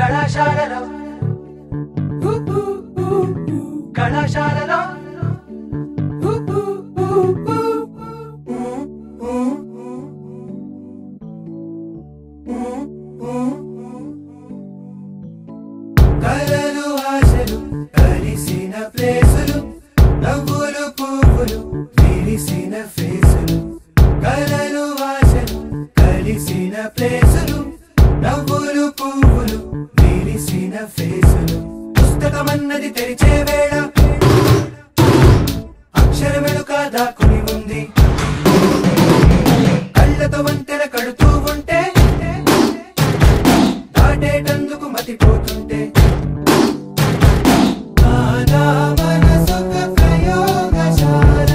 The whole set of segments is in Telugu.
కళాశాలలో కళాశాలలో కలలు ఆశలు కలిసిన ప్లేసులు నవ్వులు పువ్వులు విరిసిన ఫేసులు కలలు ఆశలు కలిసిన ప్లేసులు నవ్వులు పువ్వులు విరిసిన ఫేసులు పుస్తకమన్నది తెరిచే వేళ అక్షరమెలుక దాక్కుని ఉంది కళ్ళతో వంతెన కడుతూ ఉంటే దాటేటందుకు మతిపోతుంటే నానా మనసొక ప్రయోగశాల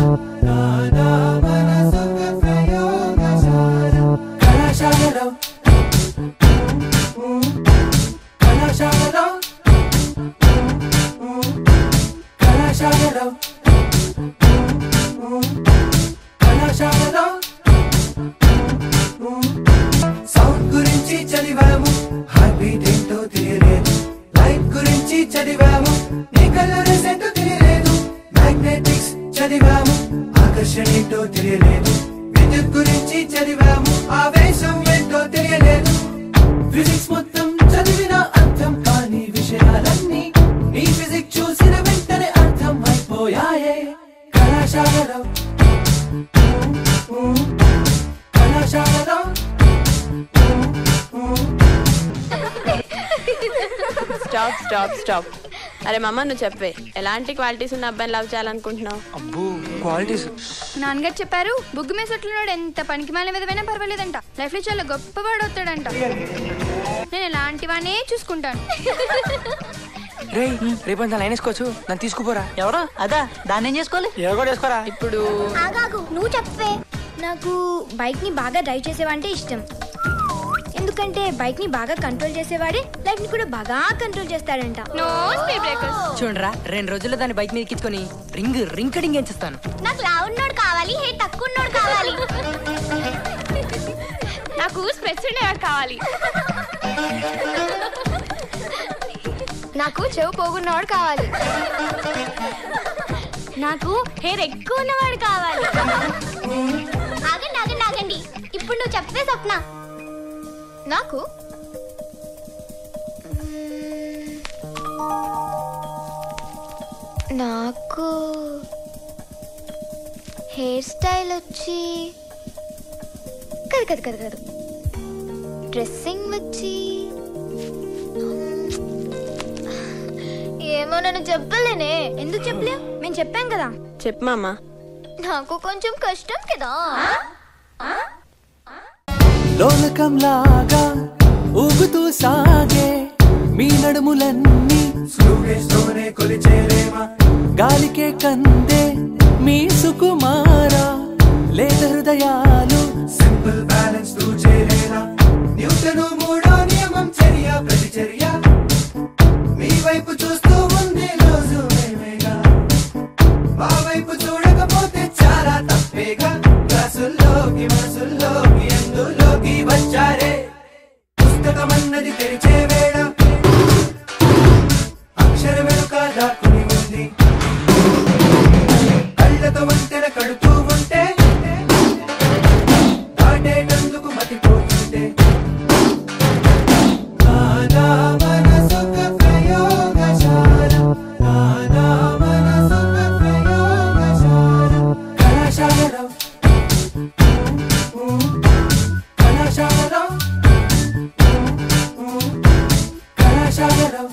నానా మనసొక ప్రయోగశాల కళాశాలలో కళాశాలలో కళాశాలలో కళాశాలలో సౌండ్ గురించి చదివాము హార్ట్ బీట్ ఏంటో తెలియలేదు లైట్ గురించి చదివాము నీ కళ్ళు రిసెంట్ తెలియలేదు మ్యాగ్నెటిక్స్ చదివాము ఆకర్షణ ఏంటో తెలియలేదు విద్యుత్ గురించి చదివాము ఆవేశం ఏంటో తెలియలేదు ఫిజిక్స్ మొత్తం చదివిన అర్థం కాని విషయాలన్నీ నీ ఫిజిక్స్ చూసిన వెంటనే అర్థం అయిపోయాయే కళాశాలలో కళాశాలలో స్టాప్ స్టాప్ స్టాప్. అరే మమ్మ నువ్వు చెప్పే ఎలాంటి క్వాలిటీస్ ఉన్న అబ్బాయిని లవ్ చేయాలనుకుంటున్నావు? అబ్బో క్వాలిటీస్ నాన్నగారు చెప్పారు బుగ్గు మేసట్లున్నాడు ఎంత పనికి మాల మీదైనా పర్వాలేదంట లైఫ్ లో చాలా గొప్పవాడు అవుతాడంట నేను ఎలాంటివానే చూసుకుంటాను రే రేపంతా లైన్ వేసుకోవచ్చు నన్ను తీసుకుపోరా ఎవరో అదా దాన్ని ఏం చేసుకోవాలి ఎవరు కూడా వేసుకోరా ఇప్పుడు ఆగాగు నువ్వు చెప్పే నాకు బైక్ ని బాగా డ్రైవ్ చేసేవాడంటే ఇష్టం ఎందుకంటే బైక్ ని బాగా కంట్రోల్ చేసేవాడే లైఫ్ ని కూడా బాగా కంట్రోల్ చేస్తాడంట నో స్పీడ్ బ్రేకర్స్ చూడరా 2 రోజుల్లో దాన్ని బైక్ మీద ఎక్కించుకొని రింగ్ ఎంచేస్తాను నాకు లావు ఉన్నోడు కావాలి హే తక్కువ ఉన్నోడు కావాలి నాకు స్పెట్స్ ఉండేవాడు కావాలి. నాకు చెవు పోగున్నవాడు కావాలి నాకు హెయిర్ ఎక్కువ ఉన్నవాడు కావాలి ఆగండి ఆగండి ఆగండి ఇప్పుడు నువ్వు చెప్పే స్వప్న నాకు నాకు హెయిర్ స్టైల్ వచ్చి కదు డ్రెస్సింగ్ వచ్చి ఏమో నన్ను చెప్పలేనే ఎందుకు చెప్పలే మేము చెప్పాం కదా చెప్పు మామ. నాకు కొంచెం కష్టం కదా లోలకంలాగా ఊగుతూ సాగే మీ నడుములన్నీ స్లోనే కొలిచేలేమా గాలికే కందే మీ సుకుమారా లేత హృదయాలు సింపుల్ బ్యాలెన్స్ తూ చేరేలా న్యూటను మూడో నియమం చర్య ప్రతిచర్య మీ వైపు చూస్తూ ఉంది రోజు మేమేగా మా వైపు చూడకపోతే చాలా తప్పేగా క్లాసుల్లోకి మనసుల్లోకి ఎందులోకి వచ్చారే పుస్తకమన్నది తెరిచే వేళ అక్షరమెలుక దాక్కుని ఉంది కళ్ళతో వంతెన కడుతూ ఉంటే దాటేటందుకు మతిపోతుంటే నానా మనసొక ప్రయోగశాల నానా మనసొక ప్రయోగశాల కళాశాలలో కళాశాలలో కళాశాలలో